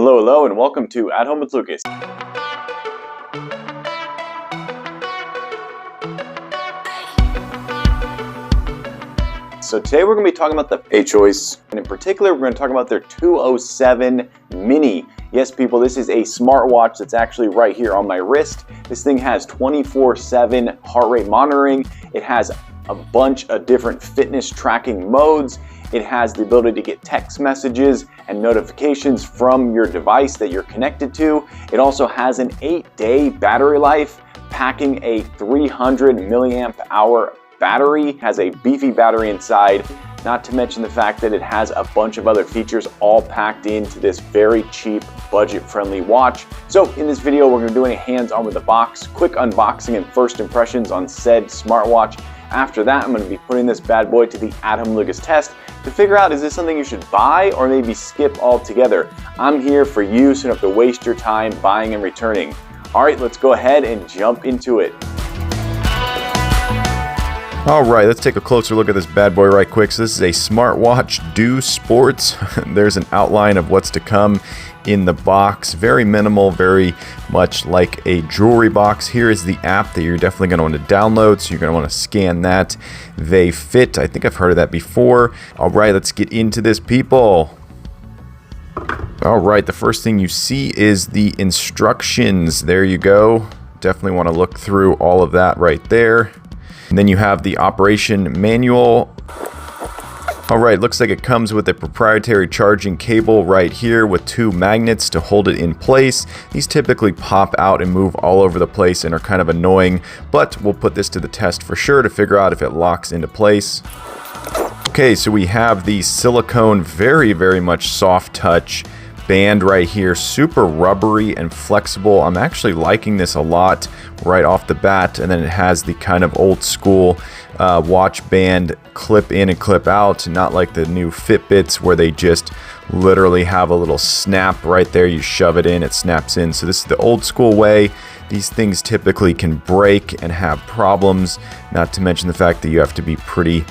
Hello, and welcome to At Home with Lucas. So today we're going to be talking about the Achoice, and in particular we're going to talk about their 207 Mini. Yes, people, this is a smartwatch that's actually right here on my wrist. This thing has 24/7 heart rate monitoring. It has a bunch of different fitness tracking modes. It has the ability to get text messages and notifications from your device that you're connected to. It also has an 8-day battery life, packing a 300 milliamp hour battery. It has a beefy battery inside, not to mention the fact that it has a bunch of other features all packed into this very cheap, budget-friendly watch. So in this video, we're going to be doing a hands-on with the box, quick unboxing and first impressions on said smartwatch. After that, I'm going to be putting this bad boy to the At Home Lucas test to figure out, is this something you should buy or maybe skip altogether? I'm here for you, so you don't have to waste your time buying and returning. All right, let's go ahead and jump into it. All right, let's take a closer look at this bad boy right quick. So this is a smartwatch Do Sports. There's an outline of what's to come in the box. Very minimal, very much like a jewelry box. Here is the app that you're definitely going to want to download. So you're going to want to scan that. They fit. I think I've heard of that before. All right, let's get into this, people. All right, the first thing you see is the instructions. There you go. Definitely want to look through all of that right there. And then you have the operation manual. All right, looks like it comes with a proprietary charging cable right here with 2 magnets to hold it in place. These typically pop out and move all over the place and are kind of annoying, but we'll put this to the test for sure to figure out if it locks into place. Okay, so we have the silicone, very, very much soft touch band right here, super rubbery and flexible. I'm actually liking this a lot right off the bat. And then it has the kind of old school watch band clip in and clip out, not like the new Fitbits where they just literally have a little snap right there. You shove it in, it snaps in. So this is the old school way. These things typically can break and have problems, not to mention the fact that you have to be pretty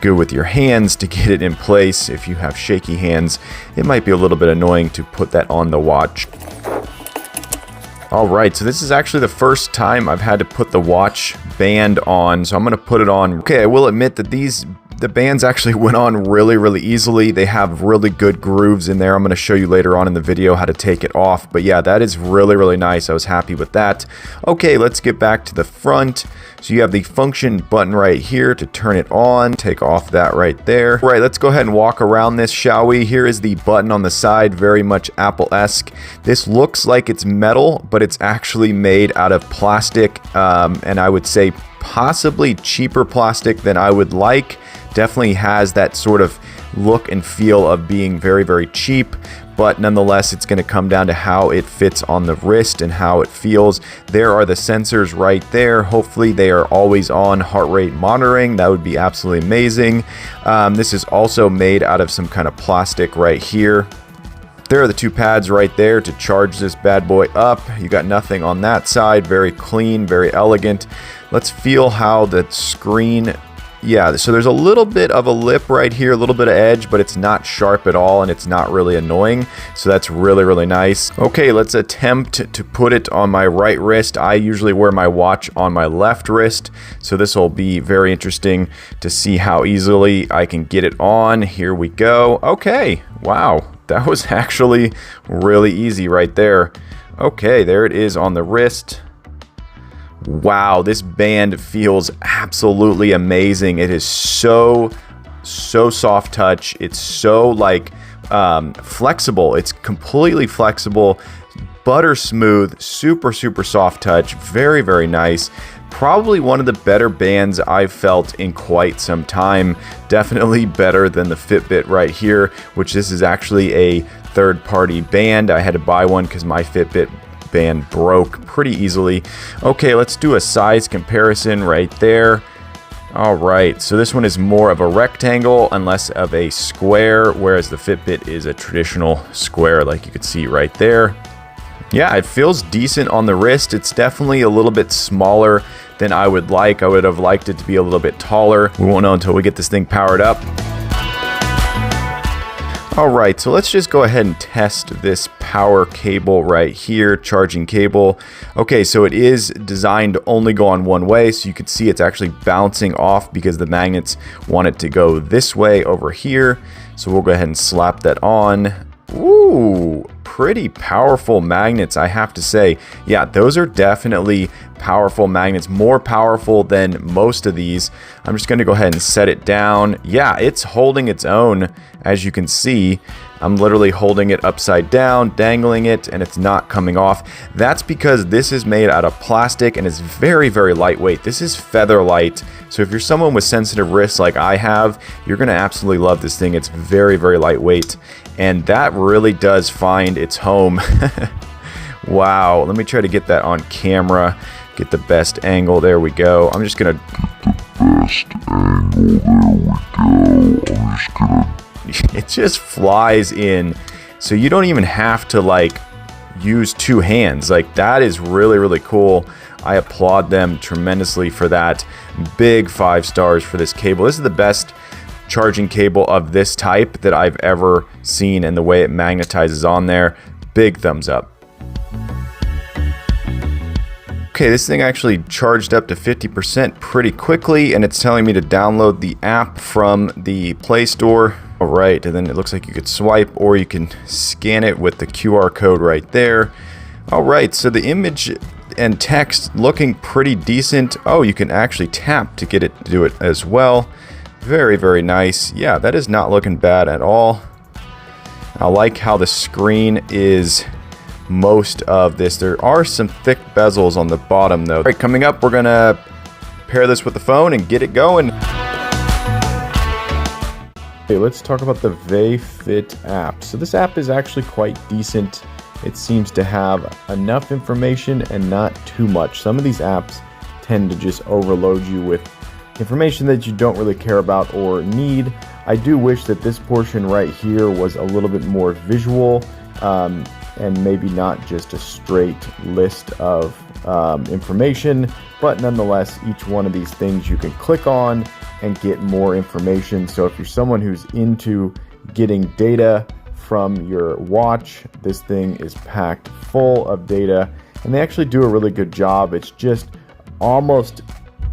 good with your hands to get it in place. If you have shaky hands, it might be a little bit annoying to put that on the watch. All right, so this is actually the first time I've had to put the watch band on, so I'm going to put it on. Okay, I will admit that the bands actually went on really easily. They have really good grooves in there. I'm going to show you later on in the video how to take it off. But yeah, that is really nice. I was happy with that. Okay, let's get back to the front. So you have the function button right here to turn it on. Take off that right there. All right, let's go ahead and walk around this, shall we? Here is the button on the side, very much Apple-esque. This looks like it's metal, but it's actually made out of plastic, and I would say possibly cheaper plastic than I would like. Definitely has that sort of look and feel of being very cheap, but nonetheless it's going to come down to how it fits on the wrist and how it feels. There are the sensors right there. Hopefully they are always on heart rate monitoring. That would be absolutely amazing. This is also made out of some kind of plastic right here. There are the 2 pads right there to charge this bad boy up. You got nothing on that side. Very clean, very elegant. Let's feel how the screen. Yeah, so there's a little bit of a lip right here, a little bit of edge, but it's not sharp at all and it's not really annoying. So that's really nice. Okay, let's attempt to put it on my right wrist. I usually wear my watch on my left wrist, so this will be very interesting to see how easily I can get it on. Here we go. Okay, wow, that was actually really easy right there. Okay, there it is on the wrist. Wow, this band feels absolutely amazing. It is so soft touch. It's so like flexible. It's completely flexible, butter smooth, super soft touch. Very nice. Probably one of the better bands I've felt in quite some time. Definitely better than the Fitbit right here, which this is actually a third-party band. I had to buy one because my Fitbit band broke pretty easily. Okay, let's do a size comparison right there. All right, so this one is more of a rectangle and less of a square, whereas the Fitbit is a traditional square, like you could see right there. Yeah, it feels decent on the wrist. It's definitely a little bit smaller than I would like. I would have liked it to be a little bit taller. We won't know until we get this thing powered up. All right, so let's just go ahead and test this power cable right here, charging cable. Okay, so it is designed to only go on one way, so you can see it's actually bouncing off because the magnets want it to go this way over here. So we'll go ahead and slap that on. Ooh, pretty powerful magnets, I have to say. Yeah, those are definitely powerful magnets, more powerful than most of these. I'm just going to go ahead and set it down. Yeah, it's holding its own, as you can see. I'm literally holding it upside down, dangling it, and it's not coming off. That's because this is made out of plastic and is very, very lightweight. This is feather light. So if you're someone with sensitive wrists like I have, you're going to absolutely love this thing. It's very, very lightweight. And that really does find its home. Wow. Let me try to get that on camera. Get the best angle. There we go. I'm just going to... It just flies in. So you don't even have to like use two hands. Like, that is really, really cool. I applaud them tremendously for that. Big 5 stars for this cable. This is the best charging cable of this type that I've ever seen, and the way it magnetizes on there, big thumbs up. Okay, this thing actually charged up to 50% pretty quickly, and it's telling me to download the app from the Play Store. All right, and then it looks like you could swipe or you can scan it with the QR code right there. All right, so the image and text looking pretty decent. Oh, you can actually tap to get it to do it as well. Very, very nice. Yeah, that is not looking bad at all. I like how the screen is most of this. There are some thick bezels on the bottom though. All right, coming up, we're gonna pair this with the phone and get it going. Okay, let's talk about the VeFit app. So this app is actually quite decent. It seems to have enough information and not too much. Some of these apps tend to just overload you with information that you don't really care about or need. I do wish that this portion right here was a little bit more visual, and maybe not just a straight list of information, but nonetheless, each one of these things you can click on and get more information. So if you're someone who's into getting data from your watch, this thing is packed full of data, and they actually do a really good job. It's just almost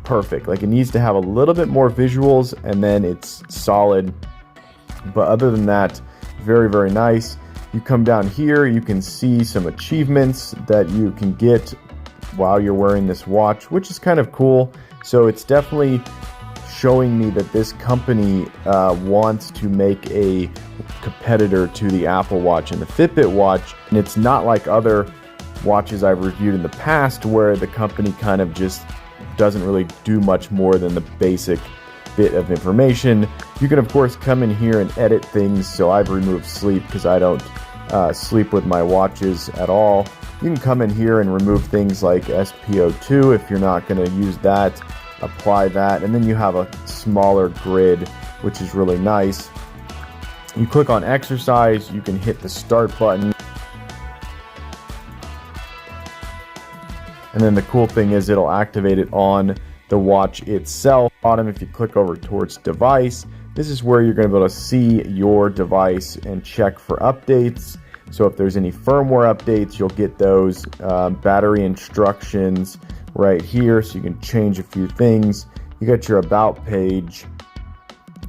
perfect. Like, it needs to have a little bit more visuals and then it's solid, but other than that, very, very nice. You come down here, you can see some achievements that you can get while you're wearing this watch, which is kind of cool. So it's definitely showing me that this company wants to make a competitor to the Apple Watch and the Fitbit watch, and it's not like other watches I've reviewed in the past where the company kind of just doesn't really do much more than the basic bit of information. You can of course come in here and edit things. So I've removed sleep because I don't sleep with my watches at all. You can come in here and remove things like SpO2 if you're not going to use that. Apply that, and then you have a smaller grid, which is really nice. You click on exercise, you can hit the start button. And then the cool thing is it'll activate it on the watch itself. Bottom, if you click over towards device, this is where you're going to be able to see your device and check for updates. So if there's any firmware updates, you'll get those. Battery instructions right here, so you can change a few things. You got your about page,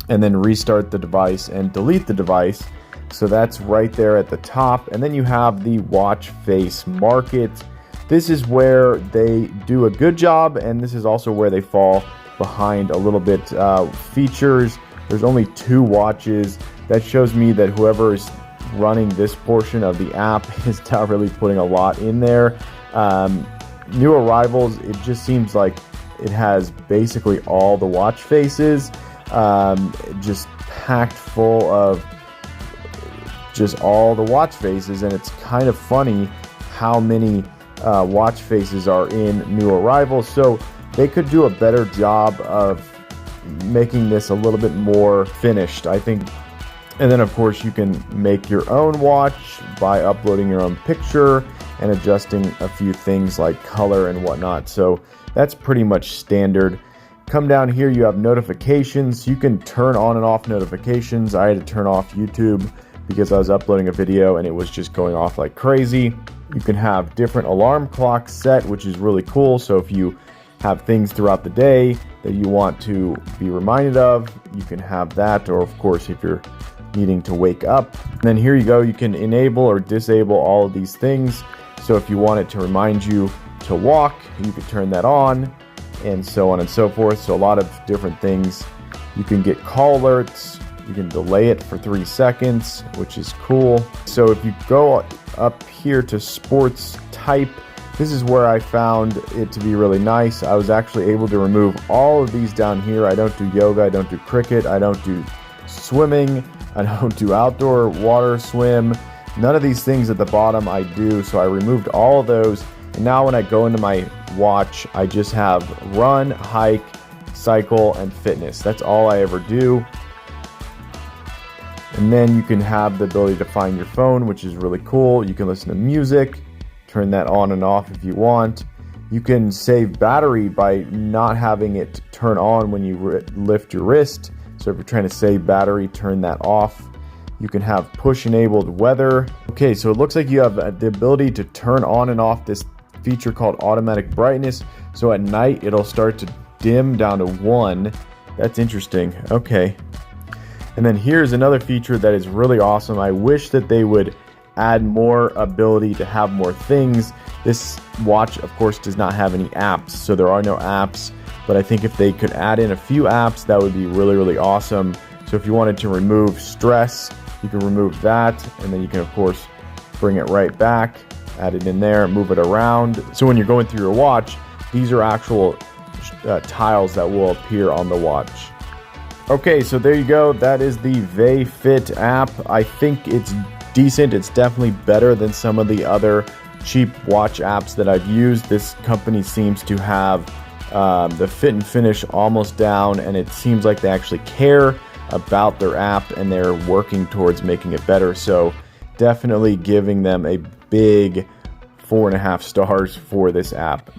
and then restart the device and delete the device. So that's right there at the top. And then you have the watch face market. This is where they do a good job, and this is also where they fall behind a little bit. Features, there's only 2 watches. That shows me that whoever is running this portion of the app is not really putting a lot in there. New arrivals, it just seems like it has basically all the watch faces, just packed full of just all the watch faces, and it's kind of funny how many watch faces are in new arrivals. So they could do a better job of making this a little bit more finished, I think. And then of course you can make your own watch by uploading your own picture and adjusting a few things like color and whatnot. So that's pretty much standard. Come down here, you have notifications. You can turn on and off notifications. I had to turn off YouTube because I was uploading a video and it was just going off like crazy. You can have different alarm clocks set, which is really cool. So if you have things throughout the day that you want to be reminded of, you can have that. Or of course, if you're needing to wake up. And then here you go, you can enable or disable all of these things. So if you want it to remind you to walk, you can turn that on, and so on and so forth. So a lot of different things. You can get call alerts. You can delay it for 3 seconds, which is cool. So if you go up here to sports type, this is where I found it to be really nice. I was actually able to remove all of these down here. I don't do yoga, I don't do cricket, I don't do swimming, I don't do outdoor water swim. None of these things at the bottom I do, so I removed all of those. And now when I go into my watch, I just have run, hike, cycle, and fitness. That's all I ever do. And then you can have the ability to find your phone, which is really cool. You can listen to music, turn that on and off if you want. You can save battery by not having it turn on when you lift your wrist. So if you're trying to save battery, turn that off. You can have push enabled weather. Okay, so it looks like you have the ability to turn on and off this feature called automatic brightness. So at night, it'll start to dim down to 1. That's interesting. Okay. And then here's another feature that is really awesome. I wish that they would add more ability to have more things. This watch, of course, does not have any apps, so there are no apps. But I think if they could add in a few apps, that would be really, really awesome. So if you wanted to remove stress, you can remove that, and then you can, of course, bring it right back, add it in there, move it around. So when you're going through your watch, these are actual tiles that will appear on the watch. Okay, so there you go. That is the VeFit app. I think it's decent. It's definitely better than some of the other cheap watch apps that I've used. This company seems to have the fit and finish almost down, and it seems like they actually care about their app and they're working towards making it better. So definitely giving them a big 4.5 stars for this app.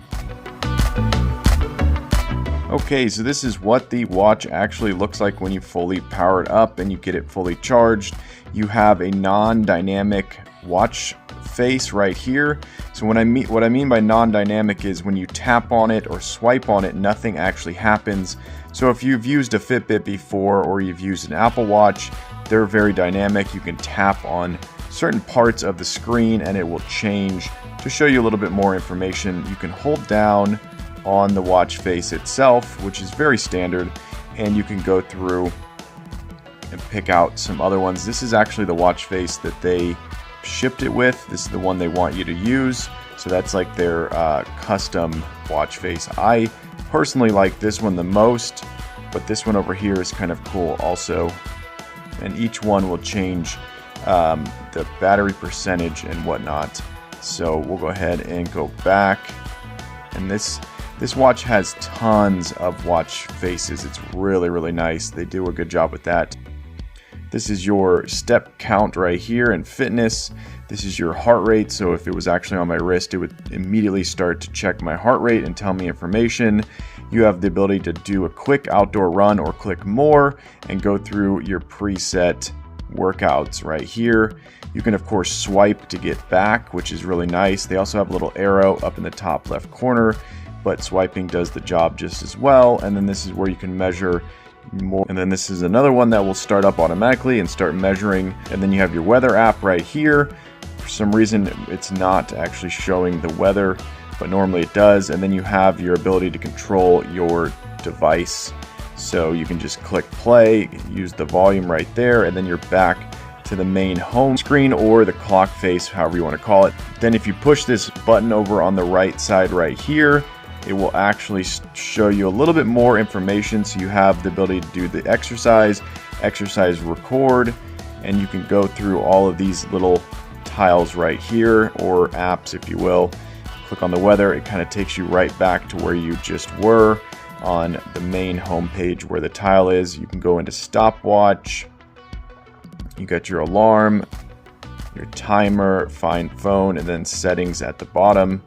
Okay, so this is what the watch actually looks like when you fully power it up and you get it fully charged. You have a non-dynamic watch face right here. So what I mean by non-dynamic is when you tap on it or swipe on it, nothing actually happens. So if you've used a Fitbit before or you've used an Apple Watch, they're very dynamic. You can tap on certain parts of the screen and it will change. To show you a little bit more information, you can hold down on the watch face itself, which is very standard, and you can go through and pick out some other ones. This is actually the watch face that they shipped it with. This is the one they want you to use, so that's like their custom watch face. I personally like this one the most, but this one over here is kind of cool also, and each one will change the battery percentage and whatnot. So we'll go ahead and go back, and this watch has tons of watch faces. It's really, really nice. They do a good job with that. This is your step count right here in fitness. This is your heart rate. So if it was actually on my wrist, it would immediately start to check my heart rate and tell me information. You have the ability to do a quick outdoor run or click more and go through your preset workouts right here. You can, of course, swipe to get back, which is really nice. They also have a little arrow up in the top left corner, but swiping does the job just as well. And then this is where you can measure more. And then this is another one that will start up automatically and start measuring. And then you have your weather app right here. For some reason, it's not actually showing the weather, but normally it does. And then you have your ability to control your device. So you can just click play, use the volume right there, and then you're back to the main home screen or the clock face, however you want to call it. Then if you push this button over on the right side right here, it will actually show you a little bit more information. So you have the ability to do the exercise record, and you can go through all of these little tiles right here, or apps if you will. Click on the weather, it kind of takes you right back to where you just were on the main home page where the tile is. You can go into stopwatch, you got your alarm, your timer, find phone, and then settings at the bottom.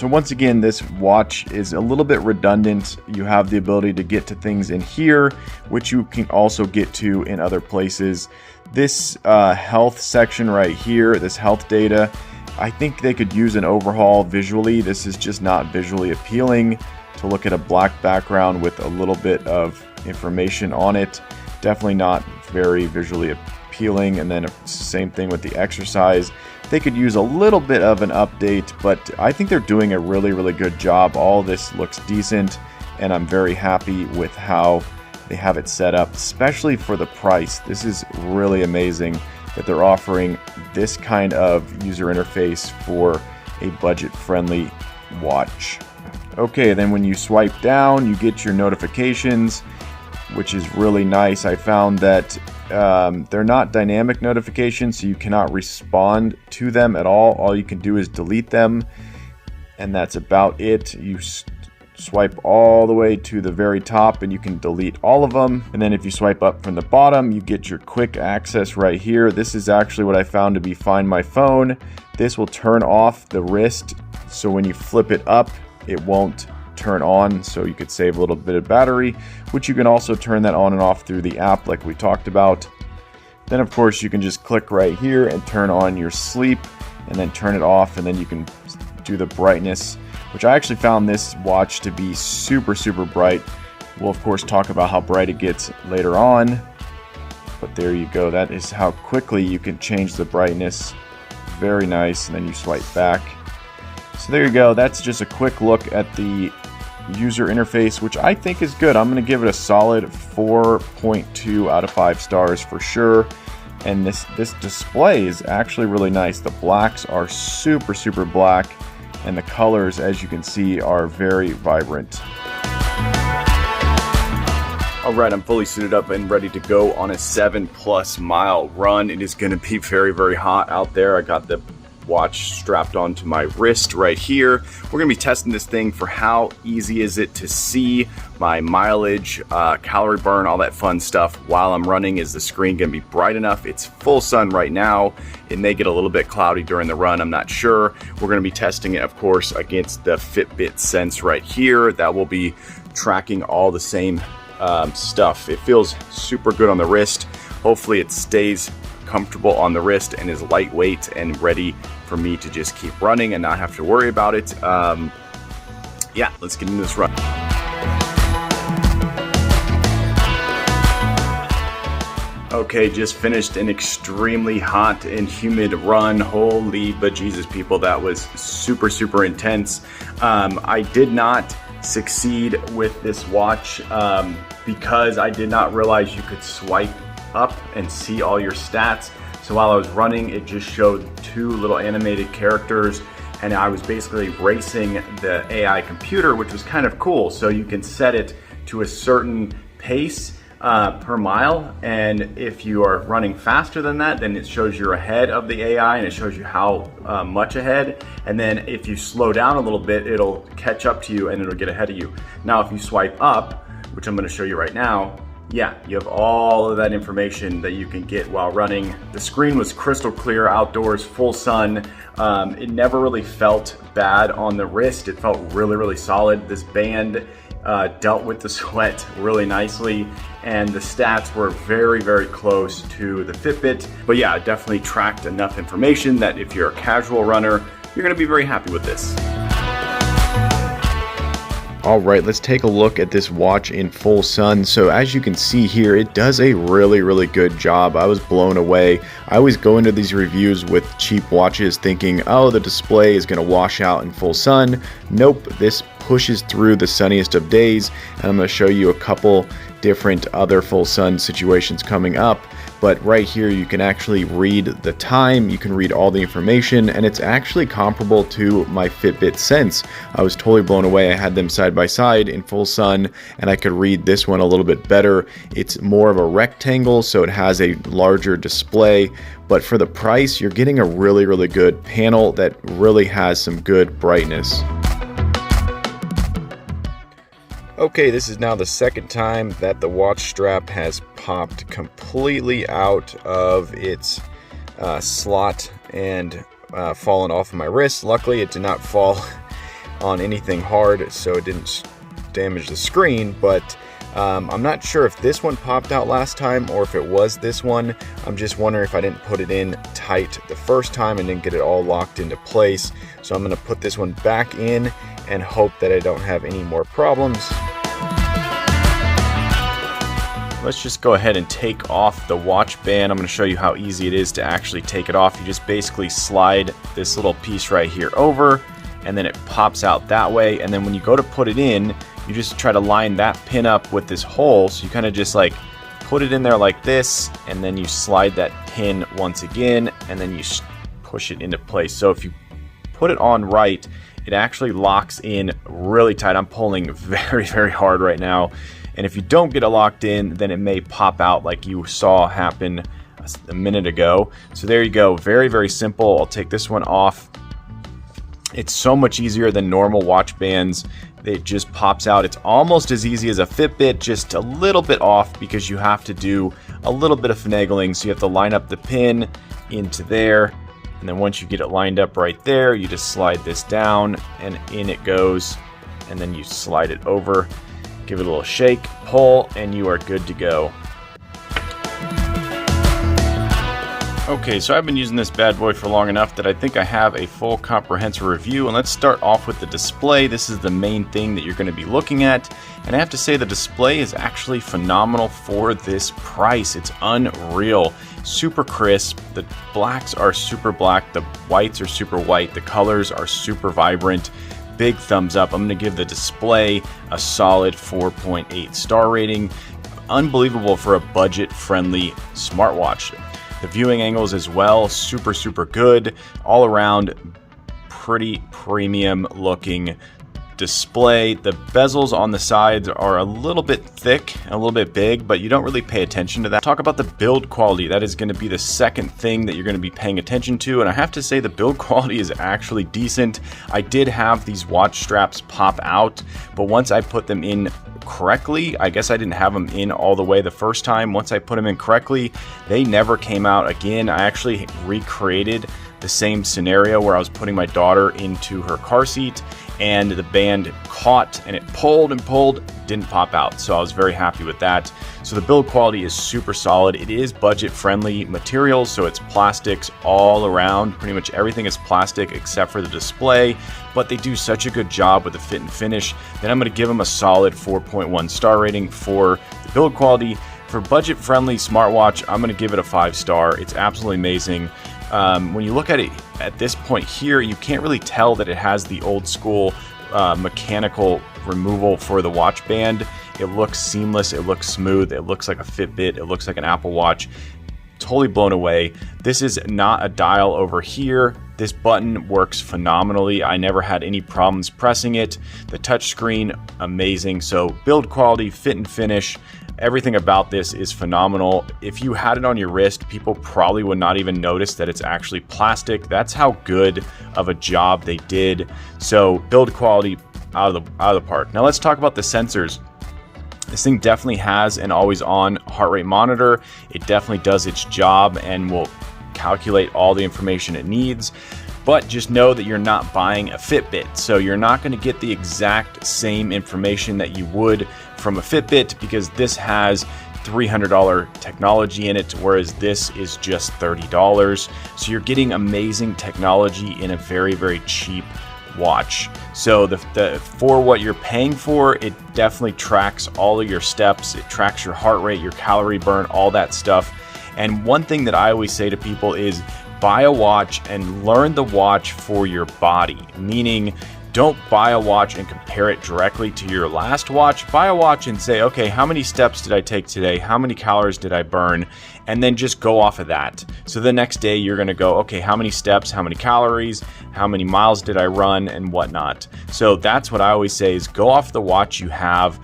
So once again, this watch is a little bit redundant. You have the ability to get to things in here, which you can also get to in other places. This health section right here, this health data, I think they could use an overhaul visually. This is just not visually appealing to look at a black background with a little bit of information on it. Definitely not very visually appealing. And then same thing with the exercise. They could use a little bit of an update, but I think they're doing a really, really good job. All this looks decent, and I'm very happy with how they have it set up, especially for the price. This is really amazing that they're offering this kind of user interface for a budget-friendly watch. Okay, then when you swipe down, you get your notifications, which is really nice. I found that they're not dynamic notifications, so you cannot respond to them at all. All you can do is delete them, and that's about it. You swipe all the way to the very top and you can delete all of them. And then if you swipe up from the bottom, you get your quick access right here. This is actually what I found to be Find My Phone. This will turn off the wrist, so when you flip it up, it won't turn on, so you could save a little bit of battery, which you can also turn that on and off through the app like we talked about. Then of course you can just click right here and turn on your sleep and then turn it off, and then you can do the brightness, which I actually found this watch to be super bright. We'll of course talk about how bright it gets later on, but there you go. That is how quickly you can change the brightness. Very nice. And then you swipe back. So there you go. That's just a quick look at the user interface, which I think is good. I'm going to give it a solid 4.2 out of 5 stars for sure. And this display is actually really nice. The blacks are super black, and the colors, as you can see, are very vibrant. All right, I'm fully suited up and ready to go on a 7+ mile run. It is going to be very hot out there. I got the watch strapped onto my wrist right here. We're going to be testing this thing for how easy is it to see my mileage, calorie burn, all that fun stuff while I'm running. Is the screen going to be bright enough? It's full sun right now. It may get a little bit cloudy during the run. I'm not sure. We're going to be testing it, of course, against the Fitbit Sense right here. That will be tracking all the same stuff. It feels super good on the wrist. Hopefully it stays comfortable on the wrist and is lightweight and ready for me to just keep running and not have to worry about it. Yeah, let's get into this run. Okay, just finished an extremely hot and humid run. Holy bejesus, people, that was super intense. I did not succeed with this watch because I did not realize you could swipe up and see all your stats. So while I was running, it just showed 2 little animated characters, and I was basically racing the AI computer, which was kind of cool. So you can set it to a certain pace per mile, and if you are running faster than that, then it shows you're ahead of the AI, and it shows you how much ahead. And then if you slow down a little bit, it'll catch up to you and it'll get ahead of you. Now if you swipe up, which I'm going to show you right now, yeah, you have all of that information that you can get while running. The screen was crystal clear, outdoors, full sun. It never really felt bad on the wrist. It felt really solid. This band dealt with the sweat really nicely, and the stats were very close to the Fitbit. But yeah, it definitely tracked enough information that if you're a casual runner, you're gonna be very happy with this. All right, let's take a look at this watch in full sun. So as you can see here, it does a really good job. I was blown away. I always go into these reviews with cheap watches thinking, oh, the display is gonna wash out in full sun. Nope, this pushes through the sunniest of days, and I'm gonna show you a couple different other full sun situations coming up. But right here you can actually read the time, you can read all the information, and it's actually comparable to my Fitbit Sense. I was totally blown away. I had them side by side in full sun, and I could read this one a little bit better. It's more of a rectangle, so it has a larger display, but for the price, you're getting a really good panel that really has some good brightness. Okay, this is now the second time that the watch strap has popped completely out of its slot and fallen off of my wrist. Luckily, it did not fall on anything hard so it didn't damage the screen, but I'm not sure if this one popped out last time or if it was this one. I'm just wondering if I didn't put it in tight the first time and didn't get it all locked into place. So I'm going to put this one back in and hope that I don't have any more problems. Let's just go ahead and take off the watch band. I'm going to show you how easy it is to actually take it off. You just basically slide this little piece right here over, and then it pops out that way. And then when you go to put it in, you just try to line that pin up with this hole. So you kind of just like put it in there like this, and then you slide that pin once again, and then you push it into place. So if you put it on right, it actually locks in really tight. I'm pulling very, very hard right now. And if you don't get it locked in, then it may pop out like you saw happen a minute ago. So there you go. Very, very simple. I'll take this one off. It's so much easier than normal watch bands. It just pops out. It's almost as easy as a Fitbit, just a little bit off because you have to do a little bit of finagling. So you have to line up the pin into there. And then once you get it lined up right there, you just slide this down and in it goes. And then you slide it over, give it a little shake, pull, and you are good to go. Okay, so I've been using this bad boy for long enough that I think I have a full comprehensive review, and let's start off with the display. This is the main thing that you're going to be looking at, and I have to say the display is actually phenomenal for this price. It's unreal. Super crisp. The blacks are super black, the whites are super white, the colors are super vibrant. Big thumbs up. I'm going to give the display a solid 4.8 star rating. Unbelievable for a budget-friendly smartwatch. The viewing angles as well, super, super good. All around, pretty premium looking display. The bezels on the sides are a little bit thick and a little bit big, but you don't really pay attention to that. Talk about the build quality. That is going to be the second thing that you're going to be paying attention to. And I have to say the build quality is actually decent. I did have these watch straps pop out, but once I put them in correctly, I guess I didn't have them in all the way the first time. Once I put them in correctly, they never came out again. I actually recreated the same scenario where I was putting my daughter into her car seat and the band caught and it pulled and pulled, didn't pop out. So I was very happy with that. So the build quality is super solid. It is budget friendly materials, so it's plastics all around. Pretty much everything is plastic except for the display, but they do such a good job with the fit and finish that I'm going to give them a solid 4.1 star rating for the build quality. For budget friendly smartwatch, I'm going to give it a 5 star. It's absolutely amazing. When you look at it at this point here, you can't really tell that it has the old school mechanical removal for the watch band. It looks seamless, it looks smooth, it looks like a Fitbit, it looks like an Apple Watch. Totally blown away. This is not a dial over here. This button works phenomenally. I never had any problems pressing it. The touchscreen, amazing. So build quality, fit and finish, everything about this is phenomenal. If you had it on your wrist, people probably would not even notice that it's actually plastic. That's how good of a job they did. So build quality out of the park. Now let's talk about the sensors. This thing definitely has an always-on heart rate monitor. It definitely does its job and will calculate all the information it needs. But just know that you're not buying a Fitbit, so you're not going to get the exact same information that you would from a Fitbit, because this has $300 technology in it, whereas this is just $30. So you're getting amazing technology in a very, very cheap watch. So for what you're paying for, it definitely tracks all of your steps. It tracks your heart rate, your calorie burn, all that stuff. And one thing that I always say to people is buy a watch and learn the watch for your body. Meaning, don't buy a watch and compare it directly to your last watch. Buy a watch and say, okay, how many steps did I take today? How many calories did I burn? And then just go off of that. So the next day you're gonna go, okay, how many steps, how many calories, how many miles did I run, and whatnot. So that's what I always say is go off the watch you have,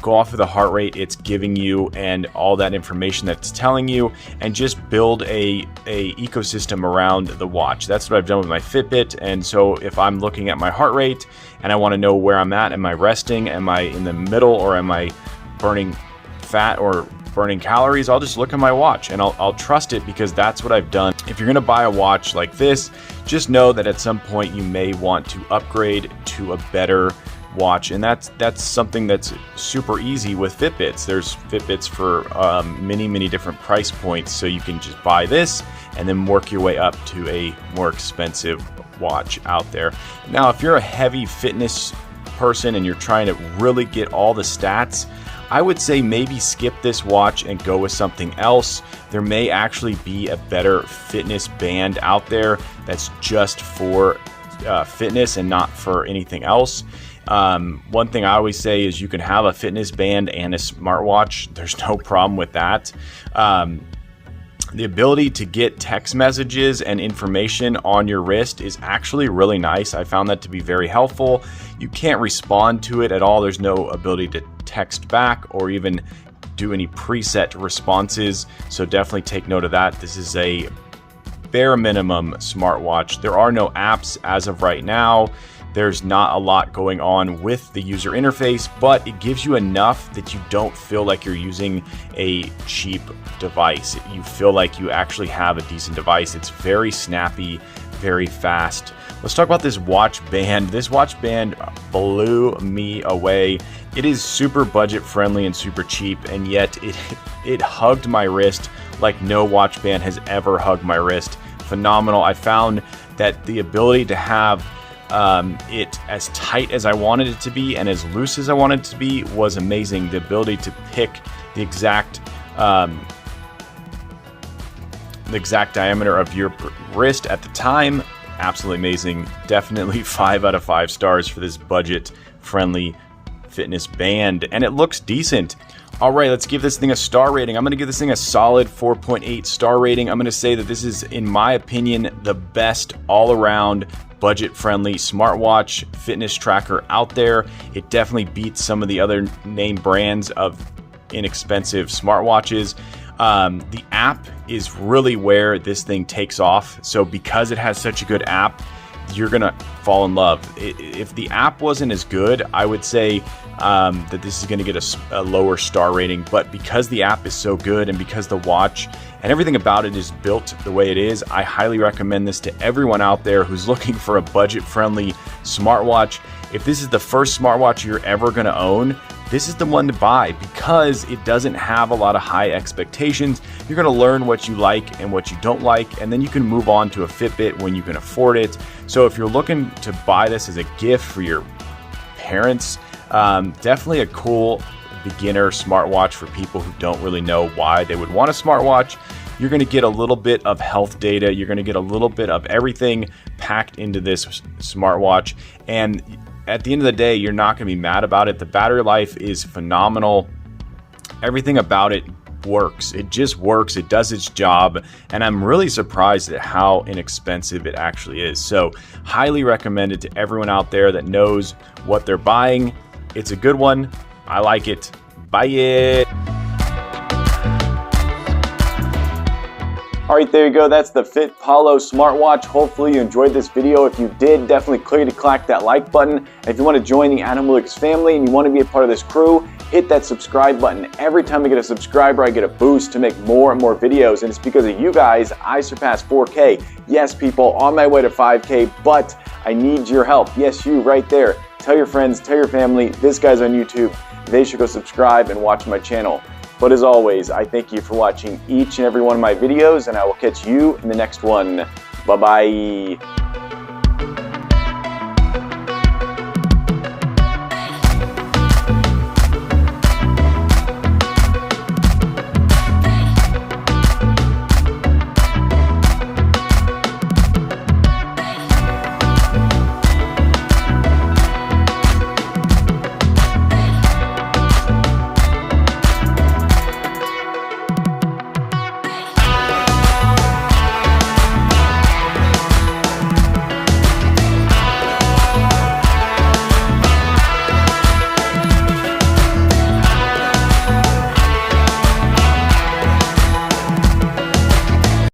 go off of the heart rate it's giving you and all that information that's telling you, and just build a ecosystem around the watch. That's what I've done with my Fitbit. And so if I'm looking at my heart rate and I want to know where I'm at, am I resting, am I in the middle, or am I burning fat or burning calories, I'll just look at my watch and I'll trust it, because that's what I've done. If you're going to buy a watch like this, just know that at some point you may want to upgrade to a better watch, and that's something that's super easy with Fitbits. There's Fitbits for many different price points, so you can just buy this and then work your way up to a more expensive watch out there. Now, if you're a heavy fitness person and you're trying to really get all the stats, I would say maybe skip this watch and go with something else. There may actually be a better fitness band out there that's just for fitness and not for anything else. One thing I always say is you can have a fitness band and a smartwatch. There's no problem with that. The ability to get text messages and information on your wrist is actually really nice. I found that to be very helpful. You can't respond to it at all. There's no ability to text back or even do any preset responses. So definitely take note of that. This is a bare minimum smartwatch. There are no apps as of right now. There's not a lot going on with the user interface, but it gives you enough that you don't feel like you're using a cheap device. You feel like you actually have a decent device. It's very snappy, very fast. Let's talk about this watch band. This watch band blew me away. It is super budget friendly and super cheap, and yet it hugged my wrist like no watch band has ever hugged my wrist. Phenomenal. I found that the ability to have it as tight as I wanted it to be and as loose as I wanted it to be was amazing. The ability to pick the exact diameter of your wrist at the time, absolutely amazing. Definitely 5 out of 5 stars for this budget friendly fitness band, and it looks decent. All right, let's give this thing a star rating. I'm going to give this thing a solid 4.8 star rating. I'm going to say that this is, in my opinion, the best all-around budget-friendly smartwatch fitness tracker out there. It definitely beats some of the other name brands of inexpensive smartwatches. The app is really where this thing takes off. So because it has such a good app, you're gonna fall in love. If the app wasn't as good, I would say that this is gonna get a lower star rating. But because the app is so good and because the watch and everything about it is built the way it is, I highly recommend this to everyone out there who's looking for a budget-friendly smartwatch. If this is the first smartwatch you're ever gonna own, this is the one to buy because it doesn't have a lot of high expectations. You're gonna learn what you like and what you don't like, and then you can move on to a Fitbit when you can afford it. So if you're looking to buy this as a gift for your parents, definitely a cool beginner smartwatch for people who don't really know why they would want a smartwatch. You're going to get a little bit of health data. You're going to get a little bit of everything packed into this smartwatch. And at the end of the day, you're not going to be mad about it. The battery life is phenomenal. Everything about it works. It just works. It does its job. And I'm really surprised at how inexpensive it actually is. So highly recommended to everyone out there that knows what they're buying. It's a good one. I like it. Buy it. All right, there you go. That's the Fit Palo smartwatch. Hopefully you enjoyed this video. If you did, definitely click that like button. And if you want to join the Analytics family and you want to be a part of this crew, hit that subscribe button. Every time I get a subscriber, I get a boost to make more and more videos. And it's because of you guys, I surpassed 4K. Yes, people, on my way to 5K, but I need your help. Yes, you right there. Tell your friends, tell your family, this guy's on YouTube. They should go subscribe and watch my channel. But as always, I thank you for watching each and every one of my videos, and I will catch you in the next one. Bye-bye.